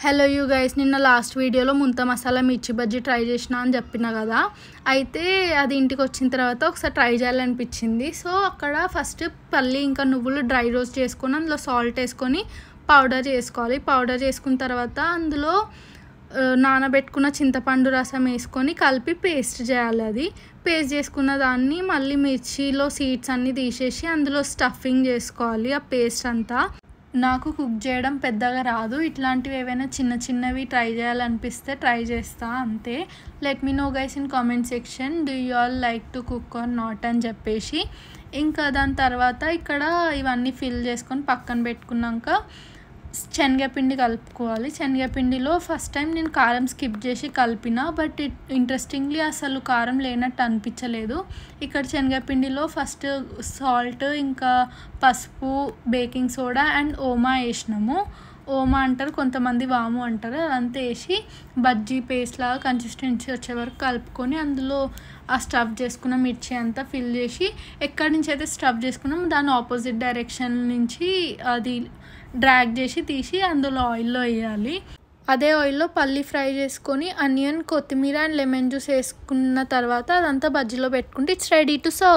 Hello you guys, నిన్న last వీడియోలో ముంత మసాలా మిర్చి బజ్జీ ట్రై చేసిన అని చెప్పిన కదా. అయితే అది ఇంటికి వచ్చిన తర్వాత ఒకసారి ట్రై చేయాలనిపించింది. సో అక్కడ ఫస్ట్ పల్లి ఇంకా నువ్వులు డ్రై రోస్ట్ చేసుకొని అందులో సాల్ట్ వేసుకొని పౌడర్ చేసుకోవాలి. పౌడర్ చేసుకున్న తర్వాత అందులో నానబెట్టుకున్న చింతపండు రసం వేసుకొని కలిపి పేస్ట్ చేయాలి. అది పేస్ట్ చేసుకున్న దాన్ని మళ్ళీ మిర్చిలో సీడ్స్ అన్నీ తీసేసి అందులో స్టఫింగ్ చేసుకోవాలి. ఆ పేస్ట్ అంతా నాకు కుక్ చేయడం పెద్దగా రాదు. ఇట్లాంటివి ఏవైనా చిన్న చిన్నవి ట్రై చేయాలనిపిస్తే ట్రై చేస్తా అంతే. Let me know guys in comment section, do you all like to cook or not అని చెప్పేసి. ఇంకా దాని తర్వాత ఇక్కడ ఇవన్నీ ఫిల్ చేసుకొని పక్కన పెట్టుకున్నాక శనగపిండి కలుపుకోవాలి. శనగపిండిలో ఫస్ట్ టైం నేను కారం స్కిప్ చేసి కలిపిన, బట్ ఇంట్రెస్టింగ్లీ అసలు కారం లేనట్టు అనిపించలేదు. ఇక్కడ శనగపిండిలో ఫస్ట్ సాల్ట్, ఇంకా పసుపు, బేకింగ్ సోడా అండ్ ఓమా వేసినాము. ఓమా అంటారు కొంతమంది, వాము అంటారు. అదంతా వేసి బజ్జీ పేస్ట్ లాగా కన్సిస్టెన్సీ వచ్చే వరకు కలుపుకొని అందులో ఆ స్టఫ్ చేసుకున్న మిర్చి అంతా ఫిల్ చేసి, ఎక్కడి నుంచి అయితే స్టఫ్ చేసుకున్నాం దాని ఆపోజిట్ డైరెక్షన్ నుంచి అది డ్రాగ్ చేసి తీసి అందులో ఆయిల్లో వేయాలి. అదే ఆయిల్లో పల్లి ఫ్రై చేసుకొని ఆనియన్, కొత్తిమీర అండ్ లెమన్ జ్యూస్ వేసుకున్న తర్వాత అదంతా బజ్జీలో పెట్టుకుంటే ఇట్స్ రెడీ టు సర్వ్.